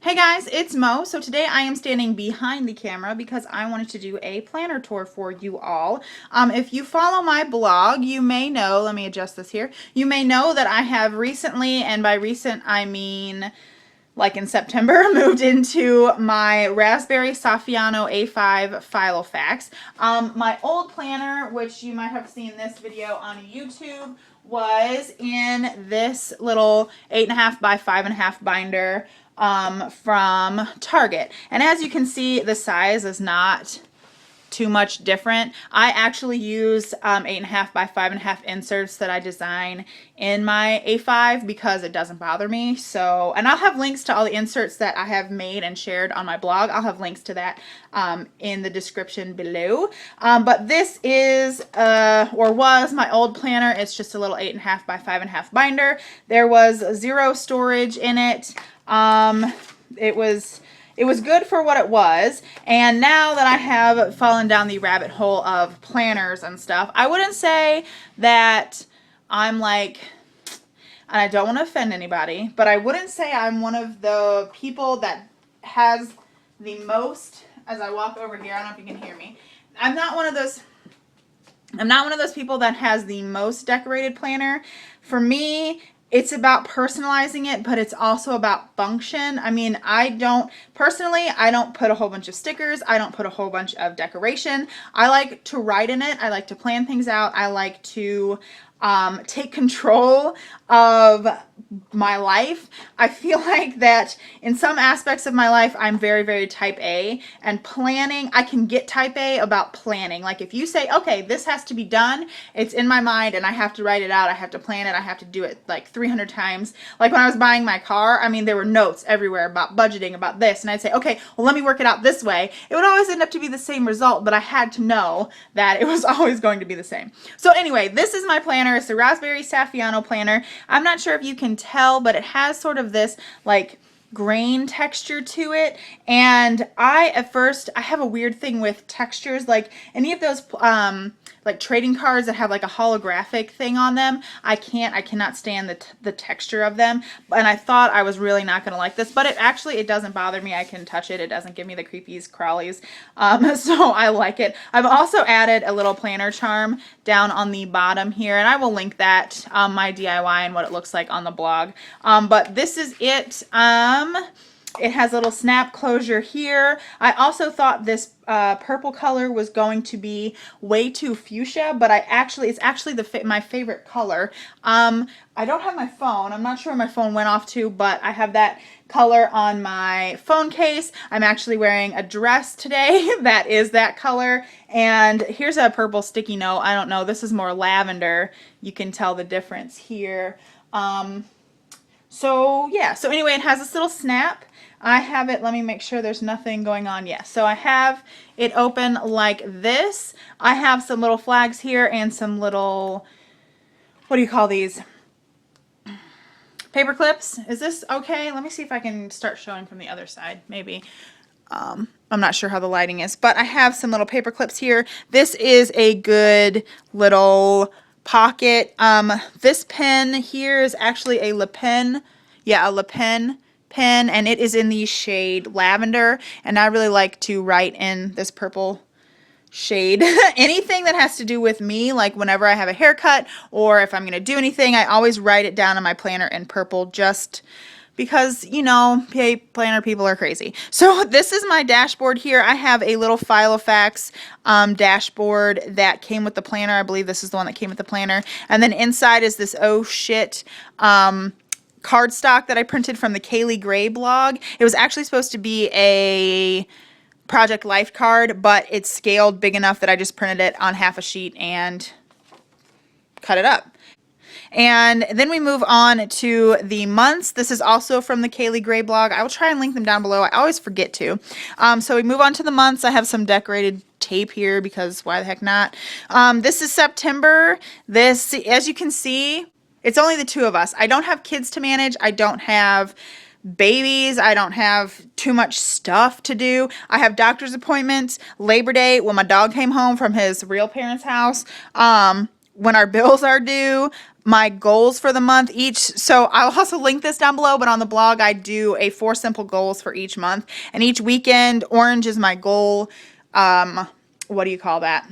Hey guys, it's Mo. So today I am standing behind the camera because I wanted to do a planner tour for you all. If you follow my blog, you may know, let me adjust this here, you may know that I have recently, and by recent I mean like in September, moved into my Raspberry Saffiano A5 Filofax. My old planner, which you might have seen this video on YouTube, was in this little 8.5 by 5.5 binder from Target. And as you can see, the size is not too much different. I actually use 8.5 by 5.5 inserts that I design in my A5 because it doesn't bother me. So, and I'll have links to all the inserts that I have made and shared on my blog. I'll have links to that in the description below. But this is, or was, my old planner. It's just a little 8.5 by 5.5 binder. There was 0 storage in it. It was good for what it was, and now that I have fallen down the rabbit hole of planners and stuff, I wouldn't say that I'm like, and I don't want to offend anybody, but I wouldn't say I'm one of the people that has the most, as I walk over here, I don't know if you can hear me, I'm not one of those people that has the most decorated planner. For me, it's about personalizing it, but it's also about function. I mean, I don't put a whole bunch of stickers. I don't put a whole bunch of decoration. I like to write in it. I like to plan things out. I like to take control of my life. I feel like that in some aspects of my life, I'm very, very type A, and planning, I can get type A about planning. Like if you say, okay, this has to be done, it's in my mind and I have to write it out. I have to plan it. I have to do it like 300 times. Like when I was buying my car, I mean, there were notes everywhere about budgeting, about this. And I'd say, okay, well, let me work it out this way. It would always end up to be the same result, but I had to know that it was always going to be the same. So anyway, this is my planner. It's the Raspberry Saffiano planner. I'm not sure if you can tell, but it has sort of this like grain texture to it. And at first I have a weird thing with textures, like any of those like trading cards that have like a holographic thing on them. I cannot stand the texture of them. And I thought I was really not going to like this, but it doesn't bother me. I can touch it. It doesn't give me the creepies, crawlies. So I like it. I've also added a little planner charm down on the bottom here, and I will link that, my DIY and what it looks like on the blog. But this is it. It has a little snap closure here. I also thought this purple color was going to be way too fuchsia, but it's actually my favorite color. I don't have my phone. I'm not sure where my phone went off to, but I have that color on my phone case. I'm actually wearing a dress today that is that color. And here's a purple sticky note. I don't know. This is more lavender. You can tell the difference here. So yeah, so anyway, it has this little snap. I have it, let me make sure there's nothing going on. Yes, so I have it open like this. I have some little flags here and some little, what do you call these? Paper clips. Is this okay? Let me see if I can start showing from the other side, maybe. I'm not sure how the lighting is, but I have some little paper clips here. This is a good little pocket. This pen here is actually a Le Pen. Yeah, a Le Pen pen, and it is in the shade lavender, and I really like to write in this purple shade. Anything that has to do with me, like whenever I have a haircut or if I'm going to do anything, I always write it down in my planner in purple, just because, you know, planner people are crazy. So this is my dashboard here. I have a little Filofax dashboard that came with the planner. I believe this is the one that came with the planner. And then inside is this oh shit cardstock that I printed from the Kaylee Gray blog. It was actually supposed to be a Project Life card, but it's scaled big enough that I just printed it on half a sheet and cut it up. And then we move on to the months. This is also from the Kaylee Gray blog. I will try and link them down below. I always forget to. So we move on to the months. I have some decorated tape here because why the heck not? This is September. This, as you can see, it's only the two of us. I don't have kids to manage. I don't have babies. I don't have too much stuff to do. I have doctor's appointments, Labor Day, when my dog came home from his real parents' house, when our bills are due, my goals for the month each. So I'll also link this down below, but on the blog I do a 4 simple goals for each month. And each weekend, orange is my goal. What do you call that?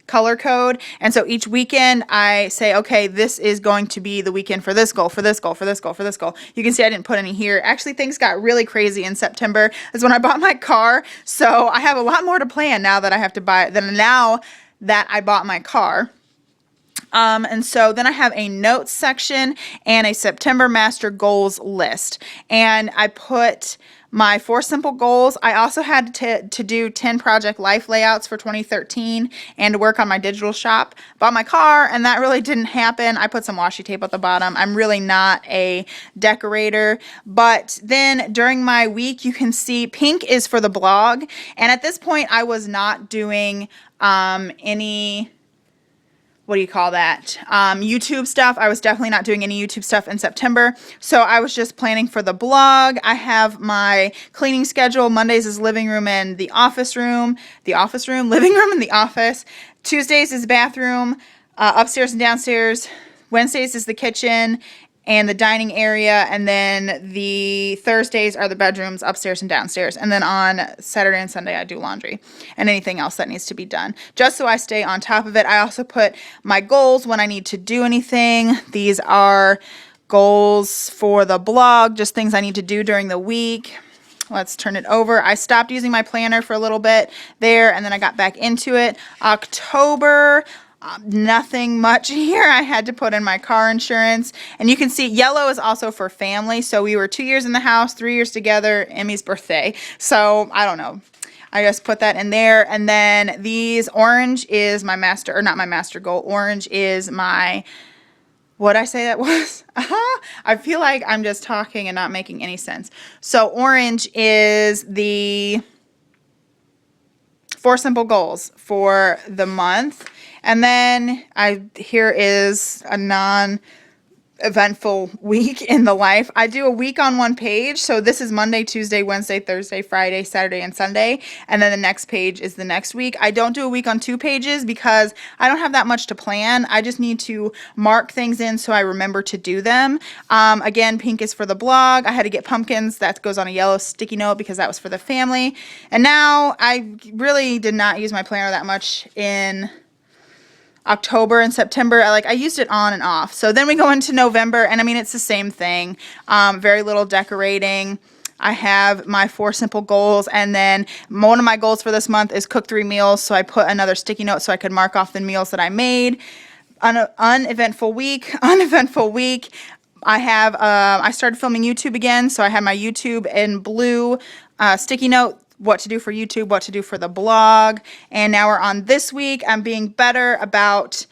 Color code. And so each weekend I say, okay, this is going to be the weekend for this goal, for this goal, for this goal, for this goal. You can see I didn't put any here. Actually, things got really crazy in September. Is when I bought my car. So I have a lot more to plan now that I have to buy, now that I bought my car. And so then I have a notes section and a September master goals list. And I put my 4 simple goals. I also had to do 10 project life layouts for 2013 and to work on my digital shop. Bought my car and that really didn't happen. I put some washi tape at the bottom. I'm really not a decorator. But then during my week, you can see pink is for the blog. And at this point, I was not doing any... what do you call that? YouTube stuff. I was definitely not doing any YouTube stuff in September. So I was just planning for the blog. I have my cleaning schedule. Mondays is living room and the office room. Living room and the office. Tuesdays is bathroom, upstairs and downstairs. Wednesdays is the kitchen and the dining area, and then the Thursdays are the bedrooms upstairs and downstairs, and then on Saturday and Sunday I do laundry and anything else that needs to be done, just so I stay on top of it. I also put my goals when I need to do anything. These are goals for the blog, just things I need to do during the week. Let's turn it over. I stopped using my planner for a little bit there, and then I got back into it. October, nothing much here. I had to put in my car insurance, and you can see yellow is also for family. So we were 2 years in the house, 3 years together, Emmy's birthday. So I don't know. I just put that in there. And then these, orange is my master, or not my master goal. Orange is my, what'd I say that was? I feel like I'm just talking and not making any sense. So orange is the 4 simple goals for the month. And then here is a non-eventful week in the life. I do a week on one page. So this is Monday, Tuesday, Wednesday, Thursday, Friday, Saturday, and Sunday. And then the next page is the next week. I don't do a week on 2 pages because I don't have that much to plan. I just need to mark things in so I remember to do them. Again, pink is for the blog. I had to get pumpkins. That goes on a yellow sticky note because that was for the family. And now I really did not use my planner that much in October and September. I used it on and off. So then we go into November, and I mean, it's the same thing. Very little decorating. I have my 4 simple goals, and then one of my goals for this month is cook 3 meals. So I put another sticky note so I could mark off the meals that I made. Uneventful week. I have, I started filming YouTube again. So I have my YouTube in blue sticky note. What to do for YouTube, what to do for the blog. And now we're on this week. I'm being better about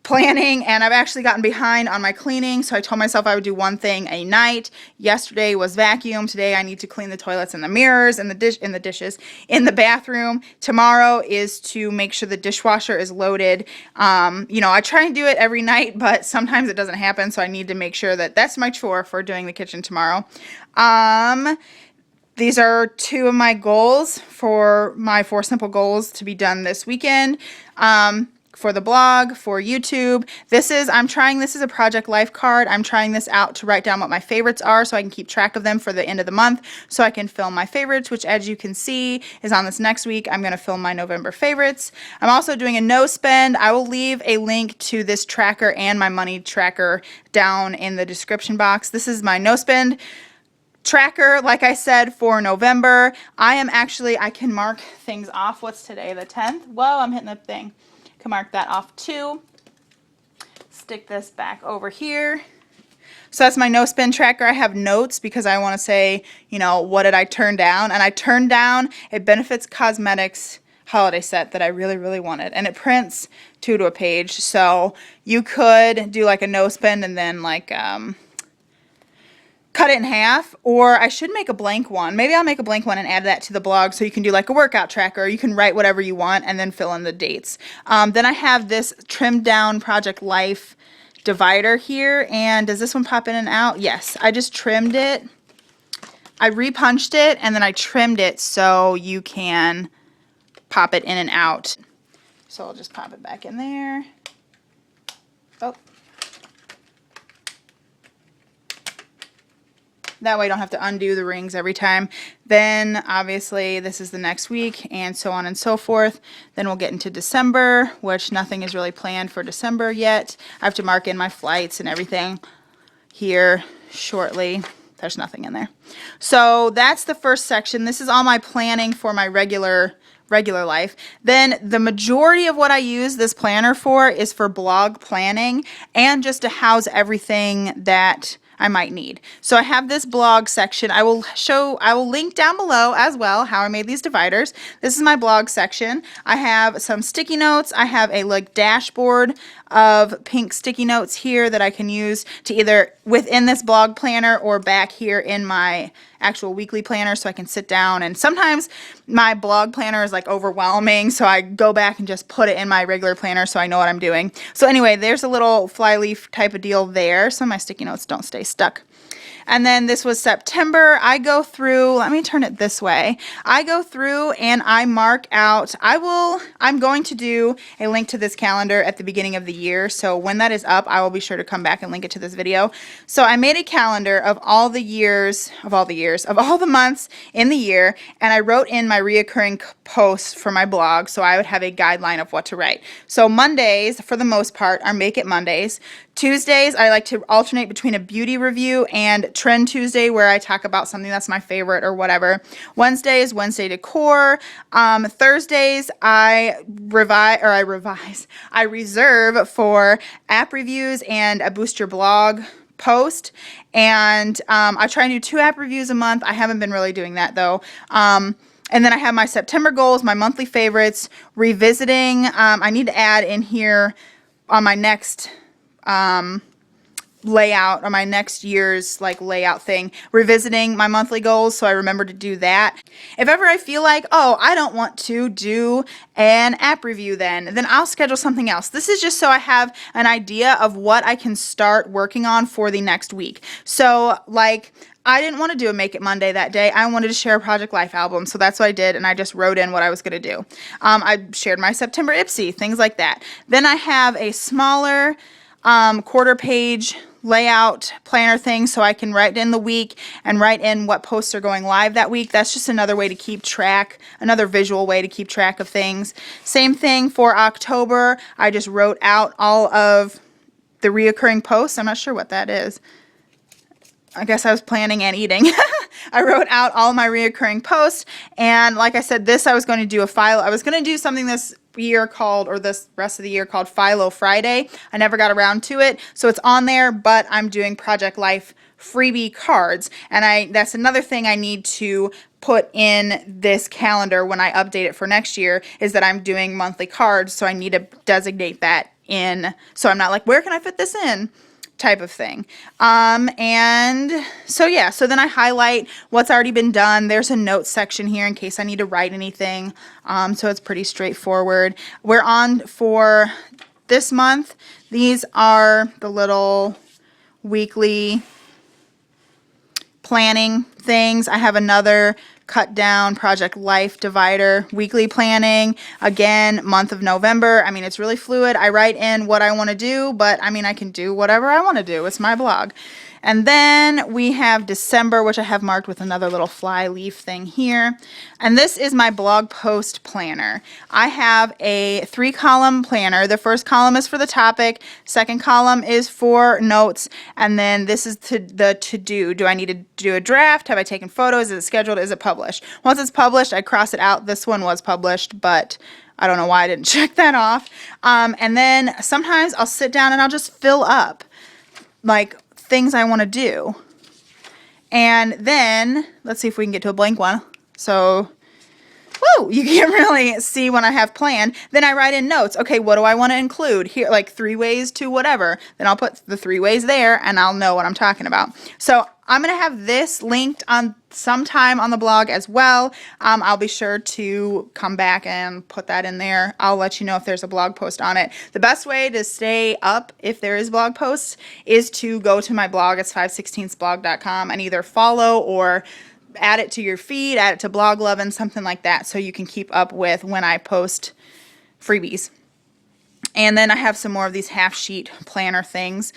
planning, and I've actually gotten behind on my cleaning. So I told myself I would do one thing a night. Yesterday was vacuum. Today I need to clean the toilets and the mirrors and the dishes in the bathroom. Tomorrow is to make sure the dishwasher is loaded. You know, I try and do it every night, but sometimes it doesn't happen. So I need to make sure that that's my chore for doing the kitchen tomorrow. These are 2 of my goals for my 4 simple goals to be done this weekend. For the blog, for YouTube. I'm trying this as a project life card. I'm trying this out to write down what my favorites are so I can keep track of them for the end of the month so I can film my favorites, which as you can see is on this next week. I'm going to film my November favorites. I'm also doing a no spend. I will leave a link to this tracker and my money tracker down in the description box. This is my no spend tracker, like I said, for November. I can mark things off. What's today, the 10th? Whoa, I'm hitting the thing. Can mark that off too. Stick this back over here. So that's my no spend tracker. I have notes because I want to say, you know, what did I turn down? And I turned down a Benefits Cosmetics holiday set that I really, really wanted. And it prints 2 to a page. So you could do like a no spend and then like, cut it in half, or I should make a blank one. Maybe I'll make a blank one and add that to the blog so you can do like a workout tracker. You can write whatever you want and then fill in the dates. Then I have this trimmed down Project Life divider here, and does this one pop in and out? Yes, I just trimmed it. I repunched it and then I trimmed it so you can pop it in and out. So I'll just pop it back in there. Oh, That way I don't have to undo the rings every time. Then obviously this is the next week and so on and so forth. Then we'll get into December, which nothing is really planned for December yet. I have to mark in my flights and everything here shortly. There's nothing in there. So that's the first section. This is all my planning for my regular life. Then the majority of what I use this planner for is for blog planning and just to house everything that I might need. So I have this blog section. I will link down below as well how I made these dividers. This is my blog section. I have some sticky notes. I have a like dashboard of pink sticky notes here that I can use to either within this blog planner or back here in my actual weekly planner so I can sit down. And sometimes my blog planner is like overwhelming, so I go back and just put it in my regular planner so I know what I'm doing. So anyway, there's a little flyleaf type of deal there so my sticky notes don't stay stuck. And then this was September. I go through, let me turn it this way. I go through and I mark out, I'm going to do a link to this calendar at the beginning of the year. So when that is up, I will be sure to come back and link it to this video. So I made a calendar of all the months in the year. And I wrote in my reoccurring posts for my blog. So I would have a guideline of what to write. So Mondays, for the most part, are Make It Mondays. Tuesdays, I like to alternate between a beauty review and Trend Tuesday, where I talk about something that's my favorite or whatever. Wednesday is Wednesday decor. Thursdays, I reserve for app reviews and a Boost Your Blog post. And I try and do 2 app reviews a month. I haven't been really doing that though. And then I have my September goals, my monthly favorites, revisiting. I need to add in here on my next layout, or my next year's like layout thing, revisiting my monthly goals, so I remember to do that. If ever I feel like, oh, I don't want to do an app review then I'll schedule something else. This is just so I have an idea of what I can start working on for the next week. So like, I didn't want to do a Make It Monday that day. I wanted to share a Project Life album, so that's what I did, and I just wrote in what I was going to do. I shared my September Ipsy, things like that. Then I have a smaller quarter page layout planner thing so I can write in the week and write in what posts are going live that week. That's just another way to keep track, another visual way to keep track of things. Same thing for October. I just wrote out all of the reoccurring posts. I'm not sure what that is. I guess I was planning and eating. I wrote out all my reoccurring posts, and like I said, I was going to do something this year called, or this rest of the year called Philo Friday. I never got around to it, so it's on there, but I'm doing Project Life freebie cards, and that's another thing I need to put in this calendar when I update it for next year, is that I'm doing monthly cards, so I need to designate that in, so I'm not like, where can I fit this in? Type of thing. And so yeah, so then I highlight what's already been done. There's a notes section here in case I need to write anything. So it's pretty straightforward. We're on for this month. These are the little weekly planning things. I have another cut down Project Life divider, weekly planning, again, month of November. I mean, it's really fluid. I write in what I want to do, but I mean, I can do whatever I want to do. It's my blog. And then we have December, which I have marked with another little fly leaf thing here. And this is my blog post planner. I have a 3-column planner. The first column is for the topic. Second column is for notes. And then this is the to-do. Do I need to do a draft? Have I taken photos? Is it scheduled? Is it published? Once it's published, I cross it out. This one was published, but I don't know why I didn't check that off. And then sometimes I'll sit down and I'll just fill up, like, things I want to do. And then let's see if we can get to a blank one. So woo, you can't really see when I have planned. Then I write in notes. Okay, what do I want to include here? Like 3 ways to whatever. Then I'll put the 3 ways there and I'll know what I'm talking about. So I'm going to have this linked on sometime on the blog as well. I'll be sure to come back and put that in there. I'll let you know if there's a blog post on it. The best way to stay up if there is blog posts is to go to my blog. It's 516thblog.com and either follow or add it to your feed, add it to Blog Lovin', something like that, so you can keep up with when I post freebies. And then I have some more of these half sheet planner things.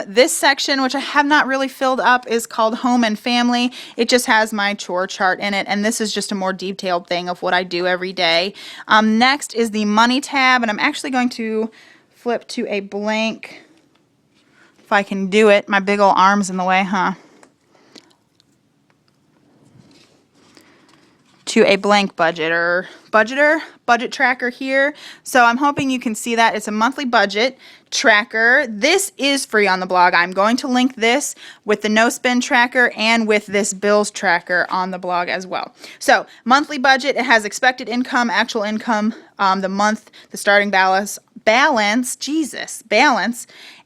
This section, which I have not really filled up, is called Home and Family. It just has my chore chart in it, and this is just a more detailed thing of what I do every day. Next is the Money tab, and I'm actually going to flip to a blank, if I can do it. My big old arm's in the way, huh? To a blank budget tracker here. So I'm hoping you can see that. It's a monthly budget tracker. This is free on the blog. I'm going to link this with the no spend tracker and with this bills tracker on the blog as well. So monthly budget, it has expected income, actual income, the month, the starting balance,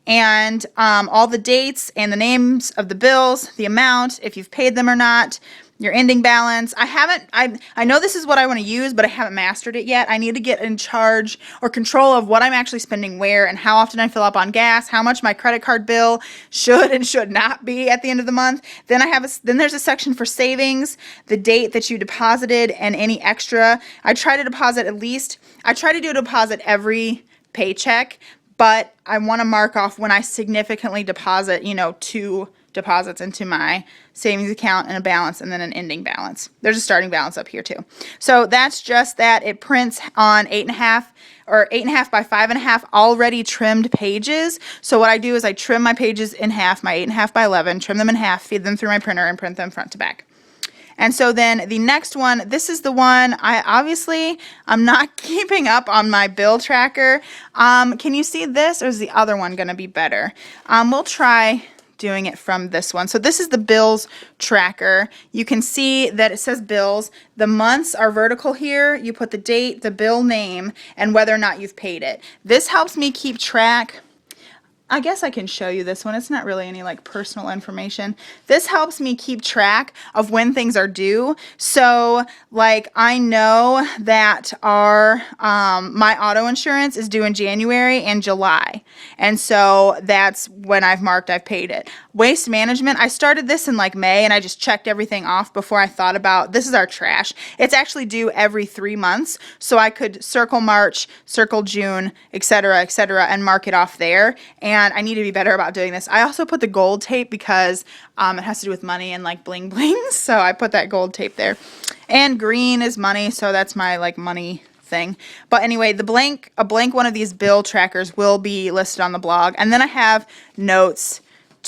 and all the dates and the names of the bills, the amount, if you've paid them or not, your ending balance. I know this is what I want to use, but I haven't mastered it yet. I need to get in charge or control of what I'm actually spending where and how often I fill up on gas, how much my credit card bill should and should not be at the end of the month. Then there's a section for savings, the date that you deposited and any extra. I try to do a deposit every paycheck, but I want to mark off when I significantly deposit, 2 deposits into my savings account and a balance and then an ending balance. There's a starting balance up here too. So that's just that. It prints on 8.5 or 8.5 by 5.5 already trimmed pages. So what I do is I trim my pages in half, my 8.5 by 11, trim them in half, feed them through my printer and print them front to back. And so then the next one, this is the one I'm not keeping up on my bill tracker. Can you see this, or is the other one going to be better? We'll try doing it from this one. So this is the bills tracker. You can see that it says bills. The months are vertical here. You put the date, the bill name, and whether or not you've paid it. This helps me keep track. I guess I can show you this one. It's not really any like personal information. This helps me keep track of when things are due. So like I know that my auto insurance is due in January and July. And so that's when I've marked I've paid it. Waste management, I started this in like May and I just checked everything off before I thought about, this is our trash. It's actually due every 3 months. So I could circle March, circle June, etc., and mark it off there. And I need to be better about doing this. I also put the gold tape because it has to do with money and like bling bling. So I put that gold tape there. And green is money, so that's my like money thing. But anyway, a blank one of these bill trackers will be listed on the blog. And then I have notes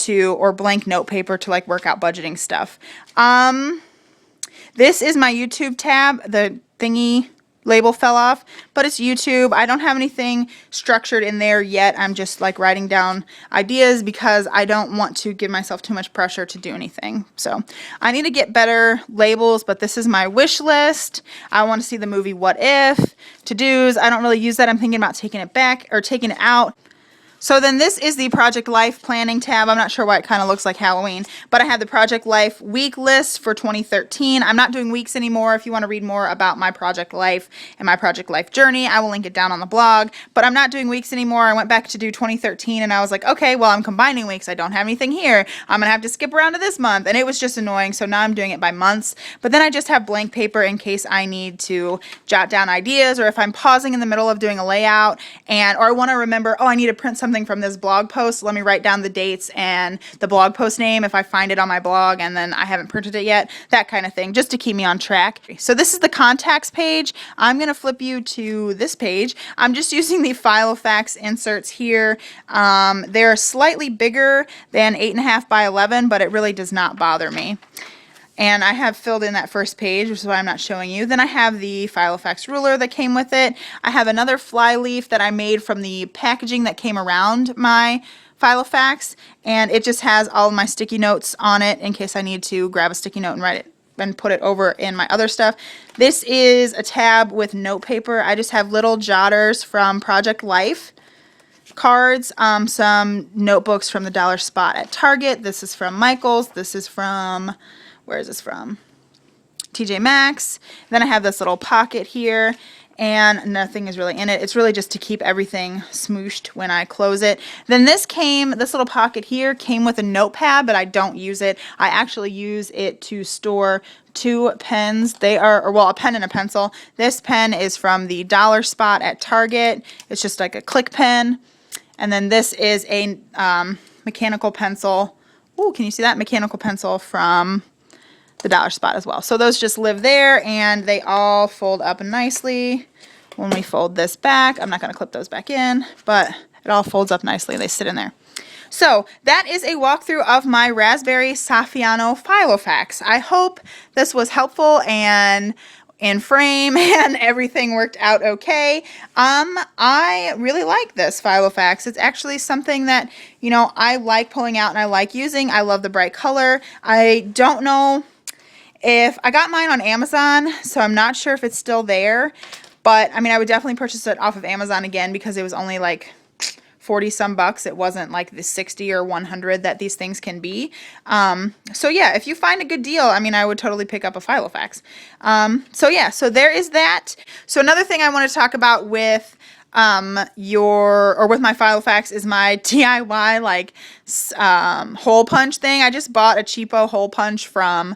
or blank note paper to like work out budgeting stuff. This is my YouTube tab. The thingy label fell off, but it's YouTube. I don't have anything structured in there yet. I'm just like writing down ideas because I don't want to give myself too much pressure to do anything. So I need to get better labels, but this is my wish list. I want to see the movie What If, to-dos. I don't really use that. I'm thinking about taking it back or taking it out. So then this is the Project Life planning tab. I'm not sure why it kind of looks like Halloween, but I have the Project Life week list for 2013. I'm not doing weeks anymore. If you want to read more about my Project Life and my Project Life journey, I will link it down on the blog, but I'm not doing weeks anymore. I went back to do 2013 and I was like, okay, well, I'm combining weeks. I don't have anything here. I'm going to have to skip around to this month. And it was just annoying. So now I'm doing it by months, but then I just have blank paper in case I need to jot down ideas, or if I'm pausing in the middle of doing a layout or I want to remember, oh, I need to print something from this blog post. Let me write down the dates and the blog post name if I find it on my blog and then I haven't printed it yet, that kind of thing, just to keep me on track. So this is the contacts page. I'm going to flip you to this page. I'm just using the Filofax inserts here. They're slightly bigger than 8.5 by 11, but it really does not bother me. And I have filled in that first page, which is why I'm not showing you. Then I have the Filofax ruler that came with it. I have another fly leaf that I made from the packaging that came around my Filofax. And it just has all of my sticky notes on it in case I need to grab a sticky note and write it and put it over in my other stuff. This is a tab with note paper. I just have little jotters from Project Life. Cards, some notebooks from the Dollar Spot at Target. This is from Michael's. This is from... where is this from? TJ Maxx. Then I have this little pocket here, and nothing is really in it. It's really just to keep everything smooshed when I close it. Then this little pocket here came with a notepad, but I don't use it. I actually use it to store 2 pens. They are, or well, a pen and a pencil. This pen is from the dollar spot at Target. It's just like a click pen. And then this is a mechanical pencil. Ooh, can you see that? Mechanical pencil from the dollar spot as well. So those just live there, and they all fold up nicely. When we fold this back, I'm not going to clip those back in, but it all folds up nicely. They sit in there. So that is a walkthrough of my Raspberry Saffiano Filofax. I hope this was helpful and in frame and everything worked out okay. I really like this Filofax. It's actually something that, you know, I like pulling out and I like using. I love the bright color. I don't know if I got mine on Amazon, so I'm not sure if it's still there, but I mean, I would definitely purchase it off of Amazon again because it was only like 40 some bucks. It wasn't like the 60 or 100 that these things can be. So yeah, if you find a good deal, I mean, I would totally pick up a Filofax. So yeah, so there is that. So another thing I want to talk about with with my Filofax is my DIY like hole punch thing. I just bought a cheapo hole punch from,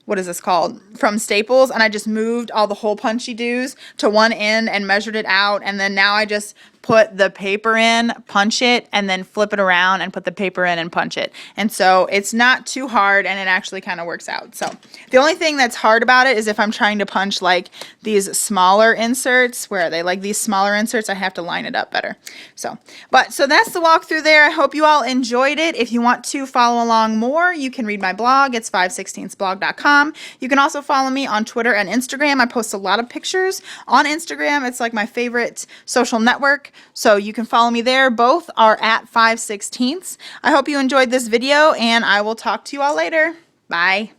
what is this called? From Staples, and I just moved all the hole punchy doos to one end and measured it out, and then now I just put the paper in, punch it, and then flip it around and put the paper in and punch it. And so it's not too hard, and it actually kind of works out. So the only thing that's hard about it is if I'm trying to punch like these smaller inserts, where they like these smaller inserts, I have to line it up better. So that's the walkthrough there. I hope you all enjoyed it. If you want to follow along more, you can read my blog. It's 516thblog.com. You can also follow me on Twitter and Instagram. I post a lot of pictures on Instagram. It's like my favorite social network. So you can follow me there. Both are at 516ths. I hope you enjoyed this video, and I will talk to you all later. Bye.